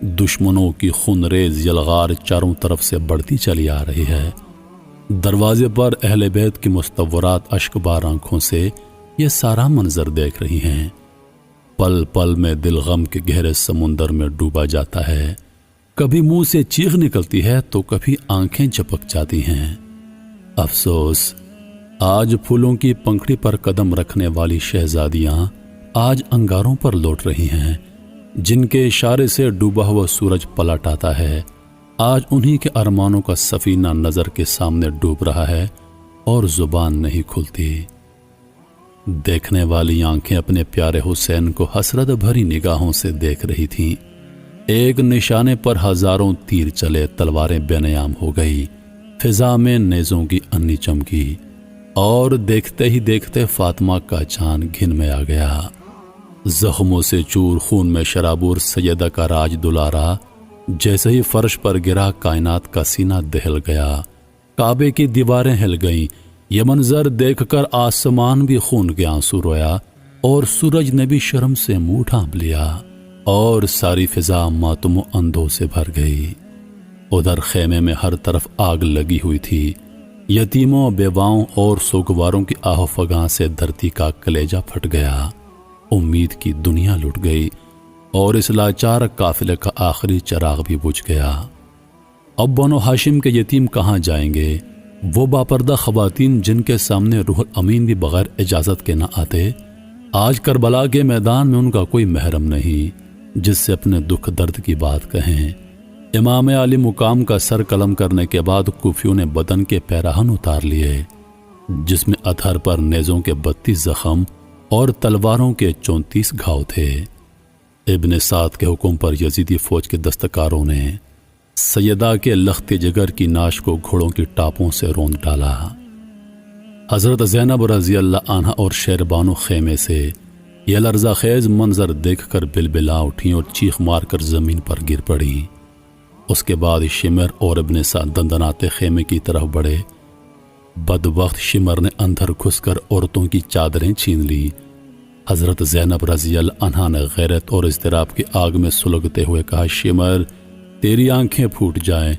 دشمنوں کی خونریز یلغار چاروں طرف سے بڑھتی چلی آ رہی ہے۔ دروازے پر اہل بیت کی مستورات اشکبار آنکھوں سے یہ سارا منظر دیکھ رہی ہیں۔ پل پل میں دل غم کے گہرے سمندر میں ڈوبا جاتا ہے، کبھی منہ سے چیخ نکلتی ہے تو کبھی آنکھیں جھپک جاتی ہیں۔ افسوس، آج پھولوں کی پنکھڑی پر قدم رکھنے والی شہزادیاں آج انگاروں پر لوٹ رہی ہیں، جن کے اشارے سے ڈوبا ہوا سورج پلٹ آتا ہے۔ آج انہی کے ارمانوں کا سفینہ نظر کے سامنے ڈوب رہا ہے اور زبان نہیں کھلتی۔ دیکھنے والی آنکھیں اپنے پیارے حسین کو حسرت بھری نگاہوں سے دیکھ رہی تھیں۔ ایک نشانے پر ہزاروں تیر چلے، تلواریں بے نیام ہو گئی، فضا میں نیزوں کی انی چمکی، اور دیکھتے ہی دیکھتے فاطمہ کا چاند گھن میں آ گیا۔ زخموں سے چور، خون میں شرابور سیدہ کا راج دلارا جیسے ہی فرش پر گرا، کائنات کا سینہ دہل گیا، کعبے کی دیواریں ہل گئیں۔ یہ منظر دیکھ کر آسمان بھی خون کے آنسو رویا، اور سورج نے بھی شرم سے منہ ڈھانپ لیا، اور ساری فضا ماتم و اندھوں سے بھر گئی۔ ادھر خیمے میں ہر طرف آگ لگی ہوئی تھی، یتیموں، بیواؤں اور سوگواروں کی آہ و فغاں سے دھرتی کا کلیجہ پھٹ گیا۔ امید کی دنیا لٹ گئی، اور اس لاچار قافلے کا آخری چراغ بھی بجھ گیا۔ اب بنو ہاشم کے یتیم کہاں جائیں گے؟ وہ باپردہ خواتین جن کے سامنے روح الامین بھی بغیر اجازت کے نہ آتے، آج کربلا کے میدان میں ان کا کوئی محرم نہیں جس سے اپنے دکھ درد کی بات کہیں۔ امام علی مقام کا سر قلم کرنے کے بعد کوفیوں نے بدن کے پیراہن اتار لیے، جس میں ادھر پر نیزوں کے 32 زخم اور تلواروں کے 34 گھاؤ تھے۔ ابن سعد کے حکم پر یزیدی فوج کے دستکاروں نے سیدہ کے لخت جگر کی ناش کو گھوڑوں کی ٹاپوں سے روند ڈالا۔ حضرت زینب رضی اللہ عنہا اور شیربانو خیمے سے یہ لرزہ خیز منظر دیکھ کر بلبلا اٹھیں اور چیخ مار کر زمین پر گر پڑی۔ اس کے بعد شمر اور ابن سعد دندناتے خیمے کی طرف بڑھے۔ بدبخت شمر نے اندر گھس کر عورتوں کی چادریں چھین لی۔ حضرت زینب رضی اللہ عنہا نے غیرت اور اضطراب کی آگ میں سلگتے ہوئے کہا، شمر، تیری آنکھیں پھوٹ جائیں،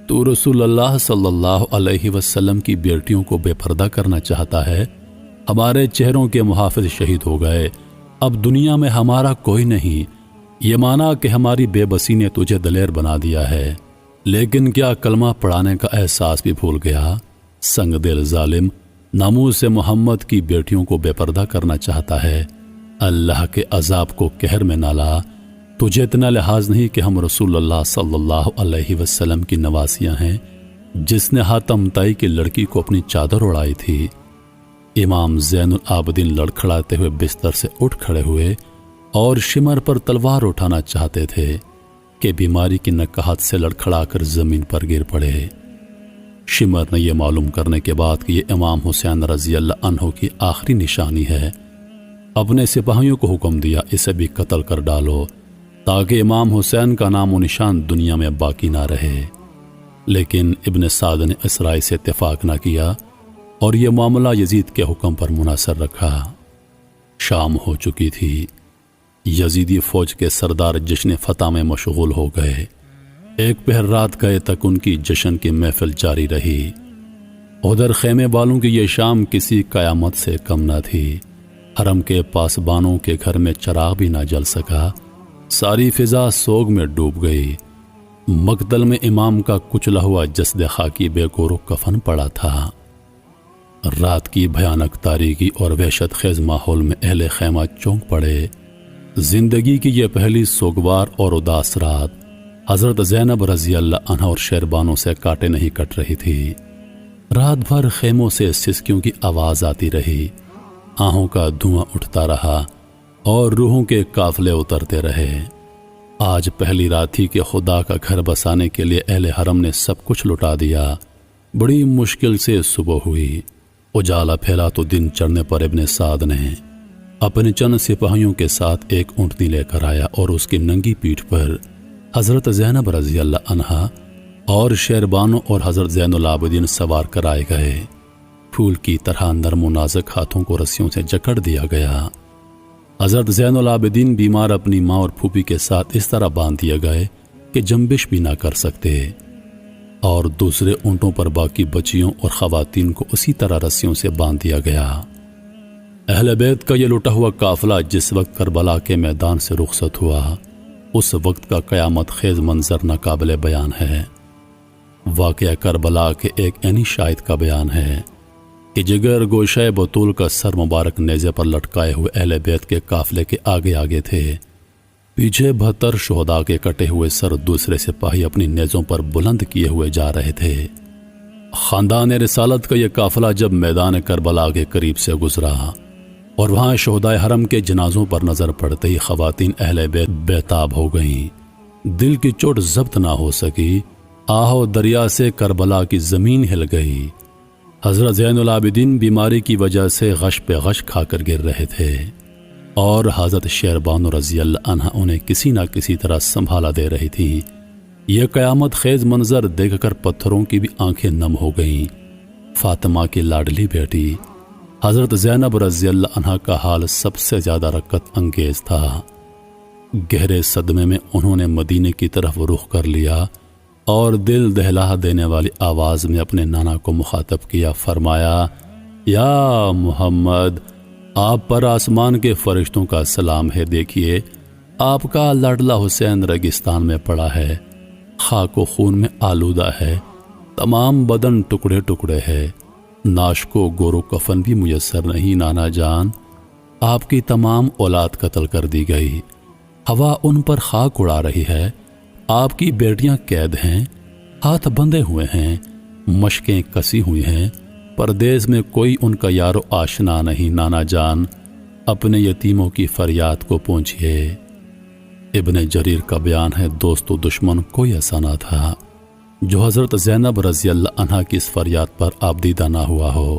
تو رسول اللہ صلی اللہ علیہ وسلم کی بیٹیوں کو بے پردہ کرنا چاہتا ہے۔ ہمارے چہروں کے محافظ شہید ہو گئے، اب دنیا میں ہمارا کوئی نہیں۔ یہ مانا کہ ہماری بے بسی نے تجھے دلیر بنا دیا ہے، لیکن کیا کلمہ پڑھانے کا احساس بھی بھول گیا؟ سنگ دل ظالم، ناموس سے محمد کی بیٹیوں کو بے پردہ کرنا چاہتا ہے۔ اللہ کے عذاب کو قہر میں نہ لا، تجھے اتنا لحاظ نہیں کہ ہم رسول اللہ صلی اللہ علیہ وسلم کی نواسیاں ہیں، جس نے حاتم طائی کی لڑکی کو اپنی چادر اڑائی تھی۔ امام زین العابدین لڑکھڑاتے ہوئے بستر سے اٹھ کھڑے ہوئے اور شمر پر تلوار اٹھانا چاہتے تھے کہ بیماری کی نکہت سے لڑکھڑا کر زمین پر گر پڑے۔ شمر نے یہ معلوم کرنے کے بعد کہ یہ امام حسین رضی اللہ عنہ کی آخری نشانی ہے، اپنے سپاہیوں کو حکم دیا، اسے بھی قتل کر ڈالو تاکہ امام حسین کا نام و نشان دنیا میں باقی نہ رہے۔ لیکن ابن سعد نے اس رائے سے اتفاق نہ کیا اور یہ معاملہ یزید کے حکم پر منحصر رکھا۔ شام ہو چکی تھی، یزیدی فوج کے سردار جشن فتح میں مشغول ہو گئے۔ ایک پہر رات گئے تک ان کی جشن کی محفل جاری رہی۔ ادھر خیمے والوں کی یہ شام کسی قیامت سے کم نہ تھی۔ حرم کے پاسبانوں کے گھر میں چراغ بھی نہ جل سکا، ساری فضا سوگ میں ڈوب گئی۔ مقتل میں امام کا کچلا ہوا جسد خاکی بے گور و کفن پڑا تھا۔ رات کی بھیانک تاریکی اور وحشت خیز ماحول میں اہل خیمہ چونک پڑے۔ زندگی کی یہ پہلی سوگوار اور اداس رات حضرت زینب رضی اللہ عنہا اور شیربانوں سے کاٹے نہیں کٹ رہی تھی۔ رات بھر خیموں سے سسکیوں کی آواز آتی رہی، آہوں کا دھواں اٹھتا رہا اور روحوں کے قافلے اترتے رہے۔ آج پہلی رات تھی کہ خدا کا گھر بسانے کے لیے اہل حرم نے سب کچھ لٹا دیا۔ بڑی مشکل سے صبح ہوئی، اجالا پھیلا تو دن چڑھنے پر ابن سعد نے اپنے چند سپاہیوں کے ساتھ ایک اونٹنی لے کر آیا اور اس کی ننگی پیٹھ پر حضرت زینب رضی اللہ عنہا اور شیربانو اور حضرت زین العابدین سوار کرائے گئے۔ پھول کی طرح نرم و نازک ہاتھوں کو رسیوں سے جکڑ دیا گیا۔ حضرت زین العابدین بیمار اپنی ماں اور پھوپھی کے ساتھ اس طرح باندھ دیے گئے کہ جنبش بھی نہ کر سکتے، اور دوسرے اونٹوں پر باقی بچیوں اور خواتین کو اسی طرح رسیوں سے باندھ دیا گیا۔ اہل بیت کا یہ لٹا ہوا قافلہ جس وقت کربلا کے میدان سے رخصت ہوا، اس وقت کا قیامت خیز منظر ناقابل بیان ہے۔ واقعہ کربلا کے ایک عینی شاہد کا بیان ہے کہ جگر گوشہ بطول کا سر مبارک نیزے پر لٹکائے ہوئے اہل بیت کے قافلے کے آگے آگے تھے، پیچھے 72 شہداء کے کٹے ہوئے سر دوسرے سپاہی اپنی نیزوں پر بلند کیے ہوئے جا رہے تھے۔ خاندان رسالت کا یہ قافلہ جب میدان کربلا کے قریب سے گزرا اور وہاں شہدائے حرم کے جنازوں پر نظر پڑتے ہی خواتین اہل بیت بیتاب ہو گئیں، دل کی چوٹ ضبط نہ ہو سکی، آہو دریا سے کربلا کی زمین ہل گئی۔ حضرت زین العابدین بیماری کی وجہ سے غش پہ غش کھا کر گر رہے تھے، اور حضرت شیربانو رضی اللہ عنہ انہیں کسی نہ کسی طرح سنبھالا دے رہی تھی۔ یہ قیامت خیز منظر دیکھ کر پتھروں کی بھی آنکھیں نم ہو گئیں۔ فاطمہ کی لاڈلی بیٹی حضرت زینب رضی اللہ عنہ کا حال سب سے زیادہ رقت انگیز تھا۔ گہرے صدمے میں انہوں نے مدینے کی طرف رخ کر لیا اور دل دہلا دینے والی آواز میں اپنے نانا کو مخاطب کیا، فرمایا، یا محمد، آپ پر آسمان کے فرشتوں کا سلام ہے، دیکھیے آپ کا لاڈلا حسین ریگستان میں پڑا ہے، خاک و خون میں آلودہ ہے، تمام بدن ٹکڑے ٹکڑے ہے، ناش کو گورو کفن بھی میسر نہیں۔ نانا جان، آپ کی تمام اولاد قتل کر دی گئی، ہوا ان پر خاک اڑا رہی ہے، آپ کی بیٹیاں قید ہیں، ہاتھ بندھے ہوئے ہیں، مشقیں کسی ہوئی ہیں، پردیس میں کوئی ان کا یار و آشنا نہیں۔ نانا جان، اپنے یتیموں کی فریاد کو پہنچیے۔ ابن جریر کا بیان ہے، دوست و دشمن کوئی ایسا نہ تھا جو حضرت زینب رضی اللہ عنہ کی اس فریاد پر آبدیدہ نہ ہوا ہو۔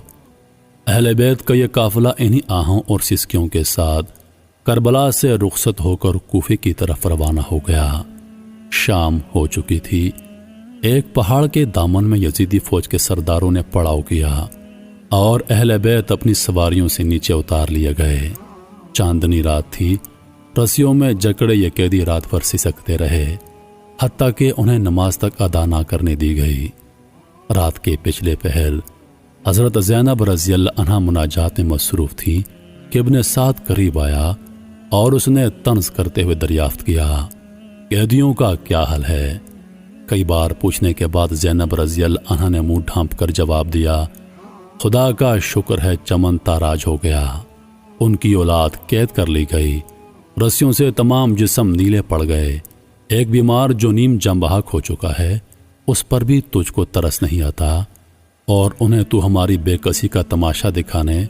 اہل بیت کا یہ قافلہ انہی آہوں اور سسکیوں کے ساتھ کربلا سے رخصت ہو کر کوفے کی طرف روانہ ہو گیا۔ شام ہو چکی تھی۔ ایک پہاڑ کے دامن میں یزیدی فوج کے سرداروں نے پڑاؤ کیا اور اہل بیت اپنی سواریوں سے نیچے اتار لیے گئے۔ چاندنی رات تھی، رسیوں میں جکڑے یہ قیدی رات بھر سسکتے رہے، حتیٰ کہ انہیں نماز تک ادا نہ کرنے دی گئی۔ رات کے پچھلے پہر حضرت زینب رضی اللہ عنہ مناجات میں مصروف تھی کہ ابن سعد قریب آیا اور اس نے طنز کرتے ہوئے دریافت کیا، قیدیوں کا کیا حل ہے؟ کئی بار پوچھنے کے بعد زینب رضی اللہ عنہ نے منہ ڈھانپ کر جواب دیا، خدا کا شکر ہے چمن تاراج ہو گیا، ان کی اولاد قید کر لی گئی، رسیوں سے تمام جسم نیلے پڑ گئے، ایک بیمار جو نیم جاں بحق ہو چکا ہے اس پر بھی تجھ کو ترس نہیں آتا، اور انہیں تو ہماری بے کسی کا تماشا دکھانے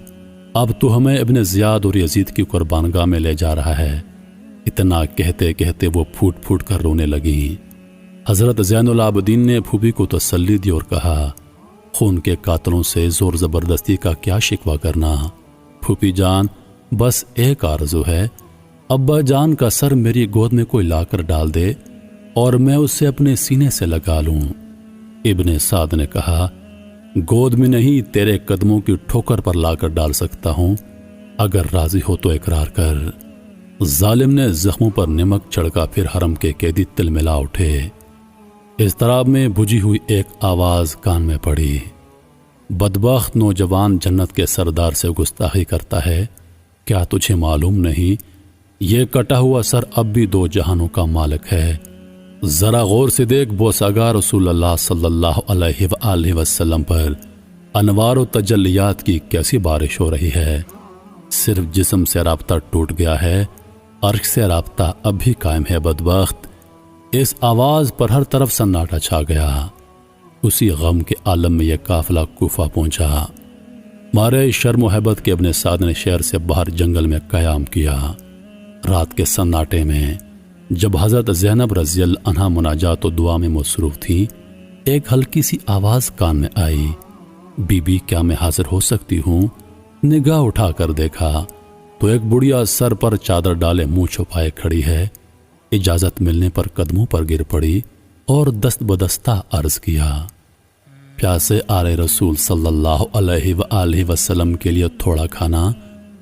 اب تو ہمیں ابن زیاد اور یزید کی قربانگاہ میں لے جا رہا ہے۔ اتنا کہتے کہتے وہ پھوٹ پھوٹ کر رونے لگیں۔ حضرت زین العابدین نے پھوپھی کو تسلی دی اور کہا، خون کے قاتلوں سے زور زبردستی کا کیا شکوہ کرنا، پھوپھی جان بس ایک آرزو ہے، ابا جان کا سر میری گود میں کوئی لا کر ڈال دے اور میں اسے اپنے سینے سے لگا لوں۔ ابن سعد نے کہا، گود میں نہیں، تیرے قدموں کی ٹھوکر پر لا کر ڈال سکتا ہوں، اگر راضی ہو تو اقرار کر۔ ظالم نے زخموں پر نمک چھڑکا، پھر حرم کے قیدی تل ملا اٹھے۔ اضطراب میں بجھی ہوئی ایک آواز کان میں پڑی، بدبخت نوجوان جنت کے سردار سے گستاخی کرتا ہے، کیا تجھے معلوم نہیں یہ کٹا ہوا سر اب بھی 2 جہانوں کا مالک ہے؟ ذرا غور سے دیکھ، بوسگار رسول اللہ صلی اللہ علیہ وآلہ وسلم پر انوار و تجلیات کی کیسی بارش ہو رہی ہے۔ صرف جسم سے رابطہ ٹوٹ گیا ہے، عرش سے رابطہ اب بھی قائم ہے۔ بدبخت، اس آواز پر ہر طرف سناٹا چھا گیا۔ اسی غم کے عالم میں یہ قافلہ کوفہ پہنچا۔ مارے شرم و حیبت کے ابن سعد نے شہر سے باہر جنگل میں قیام کیا۔ رات کے سناٹے میں جب حضرت زینب رضی اللہ عنہ مناجات و دعا میں مصروف تھی، ایک ہلکی سی آواز کان میں آئی، بی بی کیا میں حاضر ہو سکتی ہوں؟ نگاہ اٹھا کر دیکھا تو ایک بڑھیا سر پر چادر ڈالے منہ چھپائے کھڑی ہے۔ اجازت ملنے پر قدموں پر گر پڑی اور دست بدستہ عرض کیا، پیاسے آلے رسول صلی اللہ علیہ وآلہ وسلم کے لیے تھوڑا کھانا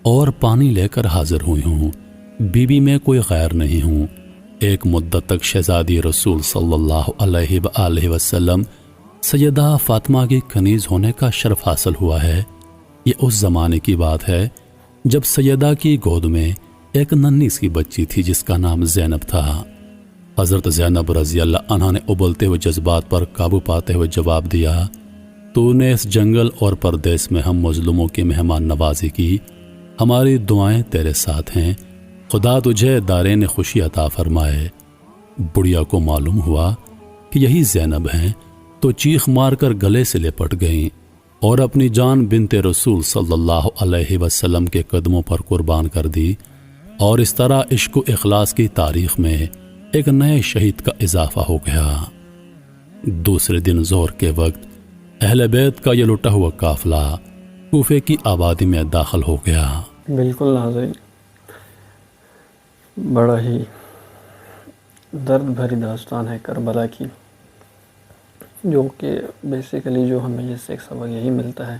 اور پانی لے کر حاضر ہوئی ہوں، بی بی میں کوئی غیر نہیں ہوں، ایک مدت تک شہزادی رسول صلی اللہ علیہ وآلہ وسلم سیدہ فاطمہ کی کنیز ہونے کا شرف حاصل ہوا ہے۔ یہ اس زمانے کی بات ہے جب سیدہ کی گود میں ایک ننھی سی بچی تھی جس کا نام زینب تھا۔ حضرت زینب رضی اللہ عنہا نے ابلتے ہوئے جذبات پر قابو پاتے ہوئے جواب دیا، تو نے اس جنگل اور پردیس میں ہم مظلوموں کی مہمان نوازی کی، ہماری دعائیں تیرے ساتھ ہیں، خدا تجھے دارین خوشی عطا فرمائے۔ بڑھیا کو معلوم ہوا کہ یہی زینب ہیں تو چیخ مار کر گلے سے لپٹ گئیں اور اپنی جان بنت رسول صلی اللہ علیہ وسلم کے قدموں پر قربان کر دی، اور اس طرح عشق و اخلاص کی تاریخ میں ایک نئے شہید کا اضافہ ہو گیا۔ دوسرے دن ظہر کے وقت اہل بیت کا یہ لٹا ہوا قافلہ کوفے کی آبادی میں داخل ہو گیا۔ بالکل ناظرین، بڑا ہی درد بھری داستان ہے کربلا کی، جو کہ بیسیکلی جو ہمیں اس سے ایک سبق یہی ملتا ہے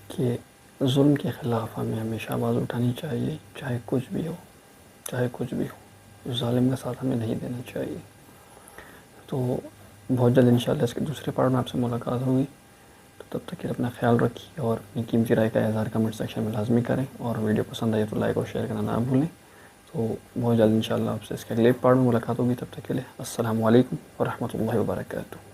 کہ ظلم کے خلاف ہمیں ہمیشہ آواز اٹھانی چاہیے، چاہے کچھ بھی ہو، چاہے کچھ بھی ہو، ظالم کا ساتھ ہمیں نہیں دینا چاہیے۔ تو بہت جلد انشاءاللہ اس کے دوسرے پارٹ میں آپ سے ملاقات ہوگی، تو تب تک کے لیے اپنا خیال رکھیے اور اپنی قیمتی رائے کا اظہار کمنٹ سیکشن میں لازمی کریں، اور ویڈیو پسند آئے تو لائک اور شیئر کرنا نہ بھولیں۔ تو بہت جلد انشاءاللہ آپ سے اس کے اگلے پارٹ میں ملاقات ہوگی، تب تک کے لیے السلام علیکم ورحمۃ اللہ وبرکاتہ۔